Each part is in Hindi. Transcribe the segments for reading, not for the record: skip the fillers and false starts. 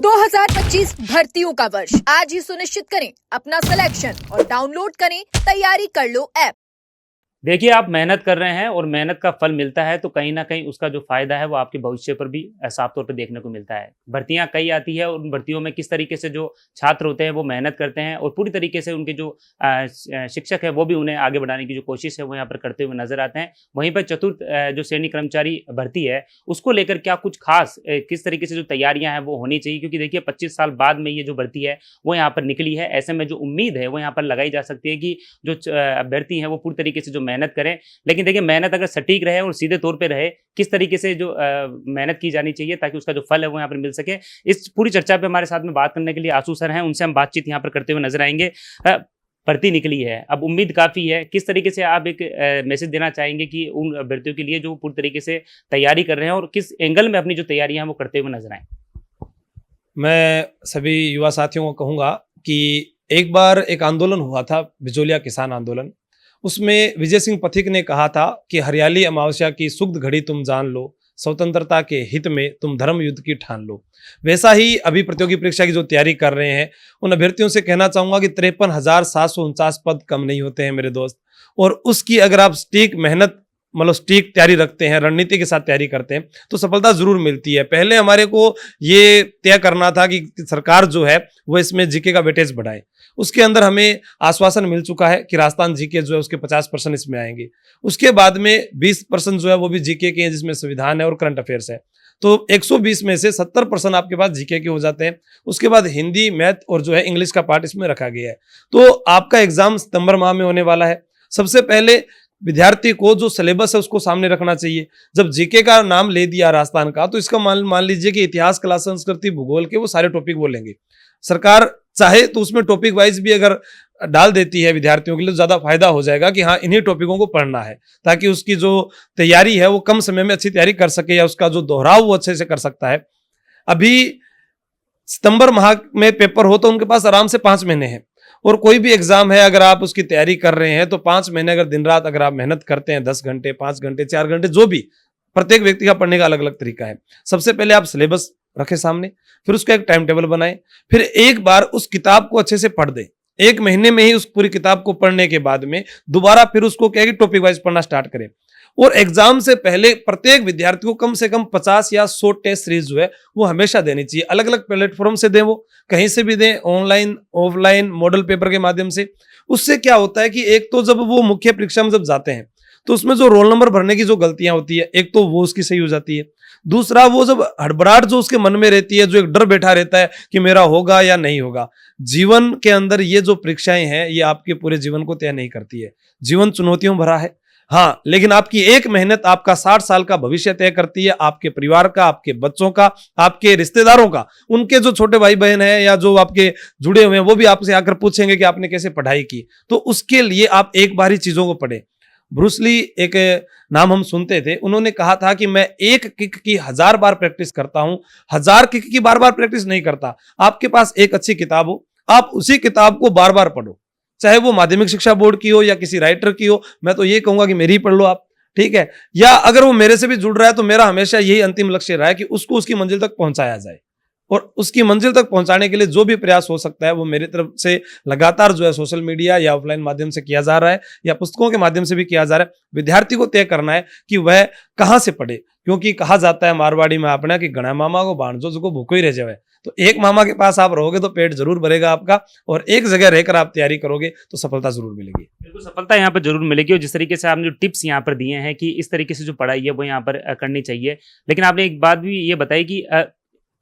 2025 भर्तियों का वर्ष आज ही सुनिश्चित करें अपना सिलेक्शन और डाउनलोड करें तैयारी कर लो ऐप। देखिए, आप मेहनत कर रहे हैं और मेहनत का फल मिलता है तो कहीं ना कहीं उसका जो फायदा है वो आपके भविष्य पर भी साफ तौर पर देखने को मिलता है। भर्तियां कई आती है और उन भर्तियों में किस तरीके से जो छात्र होते हैं वो मेहनत करते हैं और पूरी तरीके से उनके जो शिक्षक है वो भी उन्हें आगे बढ़ाने की जो कोशिश है वो यहाँ पर करते हुए नजर आते हैं। वहीं पर चतुर्थ जो श्रेणी कर्मचारी भर्ती है उसको लेकर क्या कुछ खास किस तरीके से जो तैयारियां हैं वो होनी चाहिए, क्योंकि देखिए 25 साल बाद में ये जो भर्ती है वो यहाँ पर निकली है। ऐसे में जो उम्मीद है वो यहाँ पर लगाई जा सकती है कि जो अभ्यर्थी हैं वो पूरी तरीके से जो मेहनत करें। लेकिन देखिए, मेहनत अगर सटीक रहे और सीधे तौर पे रहे, किस तरीके से जो मेहनत की जानी चाहिए ताकि उसका जो फल है वो यहाँ पर मिल सके, इस पूरी चर्चा पे हमारे साथ में बात करने के लिए आशु सर हैं। उनसे हम बातचीत यहाँ पर करते हुए नजर आएंगे। भर्ती निकली है, अब उम्मीद काफी है, किस तरीके से आप एक मैसेज देना चाहेंगे कि उन अभ्यर्थियों के लिए जो पूरी तरीके से तैयारी कर रहे हैं और किस एंगल में अपनी जो तैयारियां हैं वो करते हुए नजर आए? मैं सभी युवा साथियों को कहूँगा कि एक बार एक आंदोलन हुआ था, बिचौलिया किसान आंदोलन। उसमें विजय सिंह पथिक ने कहा था कि हरियाली अमावस्या की सुग्ध घड़ी तुम जान लो, स्वतंत्रता के हित में तुम धर्म युद्ध की ठान लो। वैसा ही अभी प्रतियोगी परीक्षा की जो तैयारी कर रहे हैं उन अभ्यर्थियों से कहना चाहूँगा कि 53,749 पद कम नहीं होते हैं मेरे दोस्त। और उसकी अगर आप स्टीक मेहनत मतलब स्टीक तैयारी रखते हैं, रणनीति के साथ तैयारी करते हैं तो सफलता जरूर मिलती है। पहले हमारे को ये तय करना था कि सरकार जो है वो इसमें जीके का वेटेज बढ़ाए। उसके अंदर हमें आश्वासन मिल चुका है कि राजस्थान जीके जो है उसके 50% इसमें आएंगे। उसके बाद में 20% जो है वो भी जीके के हैं, जिसमें संविधान है और करंट अफेयर्स है। तो 120 में से 70% आपके पास जीके के हो जाते हैं। उसके बाद हिंदी, मैथ और जो है इंग्लिश का पार्ट इसमें रखा गया है। तो आपका एग्जाम सितंबर माह में होने वाला है। सबसे पहले विद्यार्थी को जो सिलेबस है उसको सामने रखना चाहिए। जब जीके का नाम ले दिया राजस्थान का तो इसका मान लीजिए कि इतिहास, कला, संस्कृति, भूगोल के वो सारे टॉपिक बोलेंगे। सरकार चाहे तो उसमें टॉपिक वाइज भी अगर डाल देती है विद्यार्थियों के लिए तो ज्यादा फायदा हो जाएगा कि हाँ इन्हीं टॉपिकों को पढ़ना है, ताकि उसकी जो तैयारी है वो कम समय में अच्छी तैयारी कर सके या उसका जो दोहराव वो अच्छे से कर सकता है। अभी सितंबर माह में पेपर हो तो उनके पास आराम से 5 महीने हैं। और कोई भी एग्जाम है अगर आप उसकी तैयारी कर रहे हैं तो 5 महीने अगर दिन रात अगर आप मेहनत करते हैं, 10 घंटे, 5 घंटे, 4 घंटे, जो भी, प्रत्येक व्यक्ति का पढ़ने का अलग अलग तरीका है। सबसे पहले आप सिलेबस रखें सामने, फिर उसका एक टाइम टेबल बनाएं, फिर एक बार उस किताब को अच्छे से पढ़ दें। 1 महीने में ही उस पूरी किताब को पढ़ने के बाद में दोबारा फिर उसको क्या है कि टॉपिक वाइज पढ़ना स्टार्ट करें। और एग्जाम से पहले प्रत्येक विद्यार्थी को कम से कम 50 या 100 टेस्ट सीरीज जो है वो हमेशा देनी चाहिए। अलग अलग प्लेटफॉर्म से दें, वो कहीं से भी दें, ऑनलाइन, ऑफलाइन, मॉडल पेपर के माध्यम से। उससे क्या होता है कि एक तो जब वो मुख्य परीक्षा में जब जाते हैं तो उसमें जो रोल नंबर भरने की जो गलतियां होती है, एक तो वो उसकी सही हो जाती है। दूसरा, वो जब हड़बड़ाहट जो उसके मन में रहती है, जो एक डर बैठा रहता है कि मेरा होगा या नहीं होगा। जीवन के अंदर ये जो परीक्षाएं हैं ये आपके पूरे जीवन को तय नहीं करती है। जीवन चुनौतियों भरा है, हाँ, लेकिन आपकी एक मेहनत आपका 60 साल का भविष्य तय करती है। आपके परिवार का, आपके बच्चों का, आपके रिश्तेदारों का, उनके जो छोटे भाई बहन हैं या जो आपके जुड़े हुए हैं वो भी आपसे आकर पूछेंगे कि आपने कैसे पढ़ाई की। तो उसके लिए आप एक बार ही चीजों को पढ़ें। ब्रूस ली एक नाम हम सुनते थे, उन्होंने कहा था कि मैं एक किक की 1000 बार प्रैक्टिस करता हूं, 1000 किक की बार बार प्रैक्टिस नहीं करता। आपके पास एक अच्छी किताब हो, आप उसी किताब को बार बार पढ़ो, चाहे वो माध्यमिक शिक्षा बोर्ड की हो या किसी राइटर की हो। मैं तो ये कहूंगा कि मेरी ही पढ़ लो आप, ठीक है। या अगर वो मेरे से भी जुड़ रहा है तो मेरा हमेशा यही अंतिम लक्ष्य रहा है कि उसको उसकी मंजिल तक पहुंचाया जाए। और उसकी मंजिल तक पहुंचाने के लिए जो भी प्रयास हो सकता है वो मेरी तरफ से लगातार जो है सोशल मीडिया या ऑफलाइन माध्यम से किया जा रहा है या पुस्तकों के माध्यम से भी किया जा रहा है। विद्यार्थी को तय करना है कि वह कहाँ से पढ़े, क्योंकि कहा जाता है मारवाड़ी में अपना कि घना मामा को बांधो जो भूखो ही रह जाए। तो एक मामा के पास आप रहोगे तो पेट जरूर भरेगा आपका, और एक जगह रहकर आप तैयारी करोगे तो सफलता जरूर मिलेगी। बिल्कुल सफलता यहाँ पर जरूर मिलेगी। और जिस तरीके से आपने जो टिप्स यहाँ पर दिए हैं कि इस तरीके से जो पढ़ाई है वो यहाँ पर करनी चाहिए, लेकिन आपने एक बात भी ये बताई कि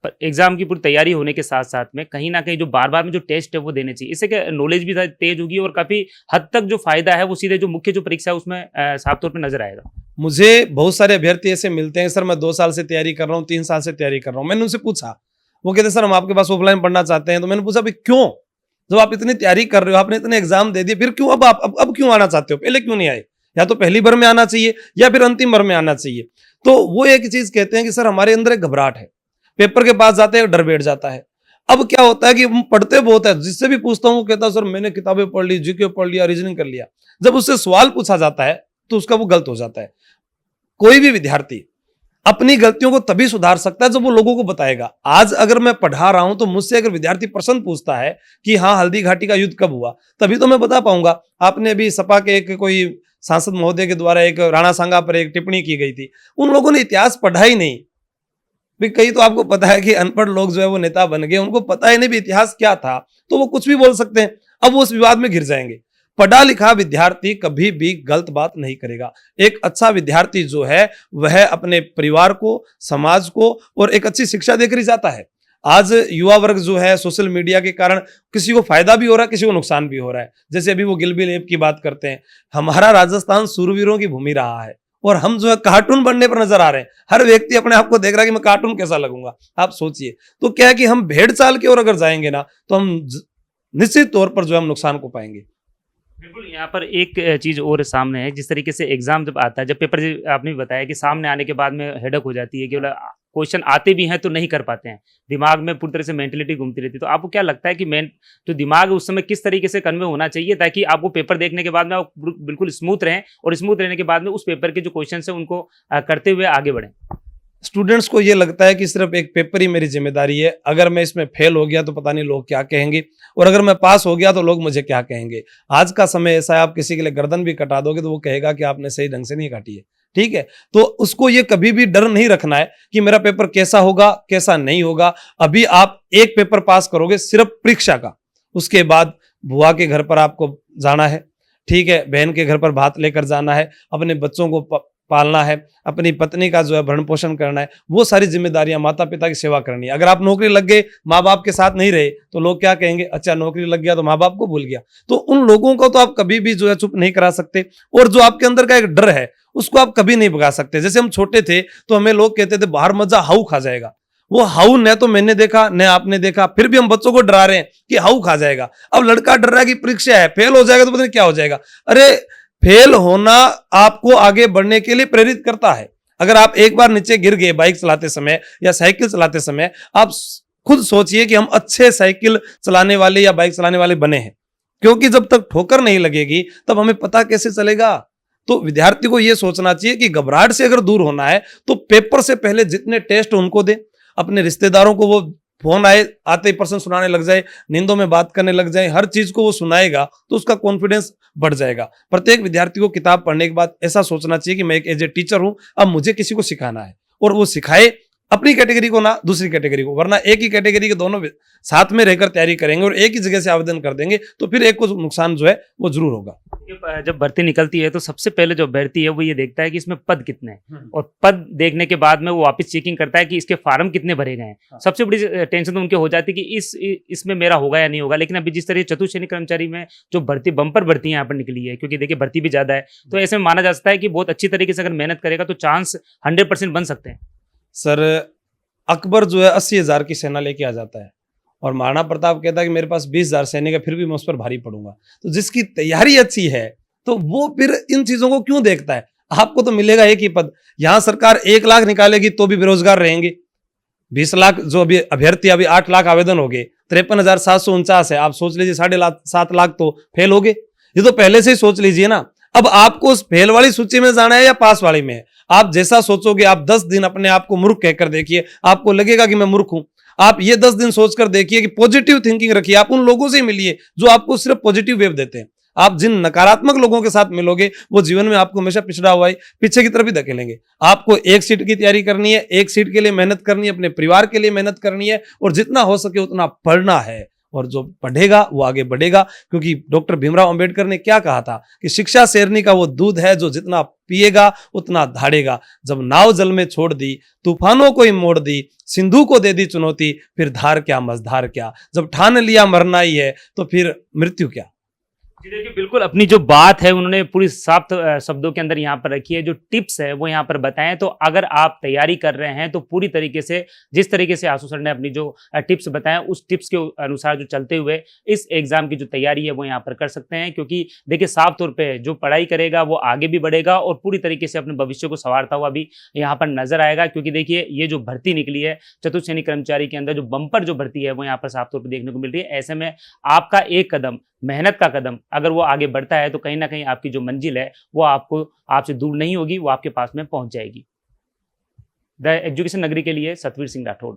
एग्जाम की पूरी तैयारी होने के साथ साथ में कहीं ना कहीं जो बार बार में जो टेस्ट है वो देने चाहिए। इससे क्या नॉलेज भी तेज होगी और काफी हद तक जो फायदा है वो सीधे जो मुख्य जो परीक्षा है उसमें साफ तौर पर नजर आएगा। मुझे बहुत सारे अभ्यर्थी ऐसे मिलते हैं, सर मैं 2 साल से तैयारी कर रहा हूँ, 3 साल से तैयारी कर रहा हूँ। मैंने उनसे पूछा, वो कहते सर हम आपके पास ऑफलाइन पढ़ना चाहते हैं। तो मैंने पूछा भाई क्यों, जब आप इतनी तैयारी कर रहे हो, आपने इतने एग्जाम दे दिए, फिर क्यों अब क्यों आना चाहते हो, पहले क्यों नहीं आए? या तो पहली बार में आना चाहिए या फिर अंतिम बार में आना चाहिए। तो वो एक चीज कहते हैं कि सर हमारे अंदर एक घबराहट है, पेपर के पास जाते हैं डर बैठ जाता है। अब क्या होता है कि हम पढ़ते बहुत है, जिससे भी पूछता हूँ कहता सर मैंने किताबें पढ़ ली, जीके पढ़ लिया, रीजनिंग कर लिया। जब उससे सवाल पूछा जाता है तो उसका वो गलत हो जाता है। कोई भी विद्यार्थी अपनी गलतियों को तभी सुधार सकता है जब वो लोगों को बताएगा। आज अगर मैं पढ़ा रहा हूं तो मुझसे अगर विद्यार्थी प्रश्न पूछता है कि हाँ हल्दी घाटी का युद्ध कब हुआ, तभी तो मैं बता पाऊंगा। आपने अभी सपा के एक कोई सांसद महोदय के द्वारा एक राणा सांगा पर एक टिप्पणी की गई थी, उन लोगों ने इतिहास पढ़ा ही नहीं। भी कई तो आपको पता है कि अनपढ़ लोग जो है वो नेता बन गए, उनको पता ही नहीं भी इतिहास क्या था, तो वो कुछ भी बोल सकते हैं। अब वो उस विवाद में घिर जाएंगे। पढ़ा लिखा विद्यार्थी कभी भी गलत बात नहीं करेगा। एक अच्छा विद्यार्थी जो है वह अपने परिवार को, समाज को और एक अच्छी शिक्षा देकर ही जाता है। आज युवा वर्ग जो है सोशल मीडिया के कारण किसी को फायदा भी हो रहा है, किसी को नुकसान भी हो रहा है। जैसे अभी वो गिलबी लेप की बात करते हैं, हमारा राजस्थान सूरवीरों की भूमि रहा है और हम जो है कार्टून बनने पर नजर आ रहे हैं। हर व्यक्ति अपने आप को देख रहा है कि मैं कार्टून कैसा लगूंगा। आप सोचिए, तो क्या है कि हम भेड़ चाल की ओर अगर जाएंगे ना तो हम निश्चित तौर पर जो है हम नुकसान को पाएंगे। बिल्कुल, यहाँ पर एक चीज़ और सामने है। जिस तरीके से एग्जाम जब आता है, जब पेपर आपने भी बताया कि सामने आने के बाद में हेडक हो जाती है कि क्वेश्चन आते भी हैं तो नहीं कर पाते हैं, दिमाग में पूरी तरह से मेंटलिटी घूमती रहती है। तो आपको क्या लगता है कि जो दिमाग है उस समय किस तरीके से कन्वे होना चाहिए ताकि आपको पेपर देखने के बाद में आप बिल्कुल स्मूथ रहें और स्मूथ रहने के बाद में उस पेपर के जो क्वेश्चन है उनको करते हुए आगे बढ़ें? स्टूडेंट्स को ये लगता है कि सिर्फ एक पेपर ही मेरी जिम्मेदारी है, अगर मैं इसमें फेल हो गया तो पता नहीं लोग क्या कहेंगे, और अगर मैं पास हो गया तो लोग मुझे क्या कहेंगे। आज का समय ऐसा है, आप किसी के लिए गर्दन भी कटा दोगे तो वो कहेगा कि आपने सही ढंग से नहीं काटी है। ठीक है, तो उसको ये कभी भी डर नहीं रखना है कि मेरा पेपर कैसा होगा कैसा नहीं होगा। अभी आप एक पेपर पास करोगे सिर्फ परीक्षा का, उसके बाद बुआ के घर पर आपको जाना है, ठीक है, बहन के घर पर भात लेकर जाना है, अपने बच्चों को पालना है, अपनी पत्नी का जो है भरण पोषण करना है, वो सारी जिम्मेदारियां, माता पिता की सेवा करनी है। अगर आप नौकरी लग गए, माँ बाप के साथ नहीं रहे तो लोग क्या कहेंगे, अच्छा नौकरी लग गया तो माँ बाप को भूल गया। तो उन लोगों को तो आप कभी भी जो है चुप नहीं करा सकते, और जो आपके अंदर का एक डर है उसको आप कभी नहीं भगा सकते। जैसे हम छोटे थे तो हमें लोग कहते थे बाहर मजा हाउ खा जाएगा, वो हाउ न तो मैंने देखा न आपने देखा, फिर भी हम बच्चों को डरा रहे हैं कि हाउ खा जाएगा। अब लड़का डर रहा है कि परीक्षा है, फेल हो जाएगा तो पता नहीं क्या हो जाएगा। अरे फेल होना आपको आगे बढ़ने के लिए प्रेरित करता है। अगर आप एक बार नीचे गिर गए बाइक चलाते समय या साइकिल चलाते समय, आप खुद सोचिए कि हम अच्छे साइकिल चलाने वाले या बाइक चलाने वाले बने हैं, क्योंकि जब तक ठोकर नहीं लगेगी तब हमें पता कैसे चलेगा। तो विद्यार्थी को यह सोचना चाहिए कि घबराहट से अगर दूर होना है तो पेपर से पहले जितने टेस्ट उनको दे, अपने रिश्तेदारों को वो फोन आते ही प्रश्न सुनाने लग जाए, नींदों में बात करने लग जाए, हर चीज को वो सुनाएगा तो उसका कॉन्फिडेंस बढ़ जाएगा। प्रत्येक विद्यार्थी को किताब पढ़ने के बाद ऐसा सोचना चाहिए कि मैं एक एज ए टीचर हूं, अब मुझे किसी को सिखाना है, और वो सिखाए अपनी कैटेगरी को ना दूसरी कैटेगरी को। वरना एक ही कैटेगरी के दोनों साथ में रहकर तैयारी करेंगे और एक ही जगह से आवेदन कर देंगे तो फिर एक को नुकसान जो है वो जरूर होगा। जब भर्ती निकलती है तो सबसे पहले जो अभ्यर्थी है वो ये देखता है कि इसमें पद कितने हैं, और पद देखने के बाद में वो वापस चेकिंग करता है कि इसके फार्म कितने भरे गए हैं। सबसे बड़ी टेंशन तो उनके हो जाती है कि इसमें मेरा होगा या नहीं होगा। लेकिन अभी जिस तरह चतुश्रेणी कर्मचारी में जो भर्ती बम्पर भर्ती यहाँ पर निकली है, क्योंकि देखिए भर्ती भी ज्यादा है, तो ऐसे में माना जा सकता है कि बहुत अच्छी तरीके से अगर मेहनत करेगा तो चांस 100% बन सकते हैं। सर अकबर जो है 80,000 की सेना लेके आ जाता है और महाराणा प्रताप कहता है कि मेरे पास 20,000 सैनिक है, फिर भी मैं उस पर भारी पड़ूंगा। तो जिसकी तैयारी अच्छी है तो वो फिर इन चीजों को क्यों देखता है। आपको तो मिलेगा एक ही पद, यहां सरकार 1 लाख निकालेगी तो भी बेरोजगार रहेंगे। 20 लाख जो अभी अभ्यर्थी, अभी 8 लाख आवेदन हो गए, 53,749 है, आप सोच लीजिए 7.5 लाख तो फेल हो गए। ये तो पहले से ही सोच लीजिए ना। अब आपको उस फेल वाली सूची में जाना है या पास वाली में है। आप जैसा सोचोगे, आप 10 दिन अपने आप को मूर्ख कहकर देखिए, आपको लगेगा कि मैं मूर्ख हूं। आप ये 10 दिन सोचकर देखिए कि पॉजिटिव थिंकिंग रखिए, आप उन लोगों से मिलिए जो आपको सिर्फ पॉजिटिव वेव देते हैं। आप जिन नकारात्मक लोगों के साथ मिलोगे वो जीवन में आपको हमेशा पिछड़ा हुआ ही पीछे की तरफ ही धकेलेंगे। आपको एक सीट की तैयारी करनी है, एक सीट के लिए मेहनत करनी है, अपने परिवार के लिए मेहनत करनी है, और जितना हो सके उतना पढ़ना है। और जो पढ़ेगा वो आगे बढ़ेगा, क्योंकि डॉक्टर भीमराव अंबेडकर ने क्या कहा था कि शिक्षा शेरनी का वो दूध है जो जितना पिएगा उतना धाड़ेगा। जब नाव जल में छोड़ दी, तूफानों को ही मोड़ दी, सिंधु को दे दी चुनौती, फिर धार क्या मझधार क्या। जब ठान लिया मरना ही है तो फिर मृत्यु क्या। जी देखिए, बिल्कुल अपनी जो बात है उन्होंने पूरी साफ शब्दों के अंदर यहाँ पर रखी है। जो टिप्स है वो यहाँ पर बताएं। तो अगर आप तैयारी कर रहे हैं तो पूरी तरीके से जिस तरीके से आशु सर ने अपनी जो टिप्स बताएं उस टिप्स के अनुसार जो चलते हुए इस एग्जाम की जो तैयारी है वो यहाँ पर कर सकते हैं। क्योंकि देखिए साफ तौर पर जो पढ़ाई करेगा वो आगे भी बढ़ेगा और पूरी तरीके से अपने भविष्य को संवारता हुआ भी यहाँ पर नजर आएगा। क्योंकि देखिए ये जो भर्ती निकली है चतुश्रेणी कर्मचारी के अंदर, जो बम्पर जो भर्ती है वो यहाँ पर साफ तौर पर देखने को मिल रही है। ऐसे में आपका एक कदम, मेहनत का कदम अगर वो आगे बढ़ता है तो कहीं ना कहीं आपकी जो मंजिल है वो आपसे दूर नहीं होगी, वो आपके पास में पहुंच जाएगी। द एजुकेशन नगरी के लिए सतवीर सिंह राठौड़।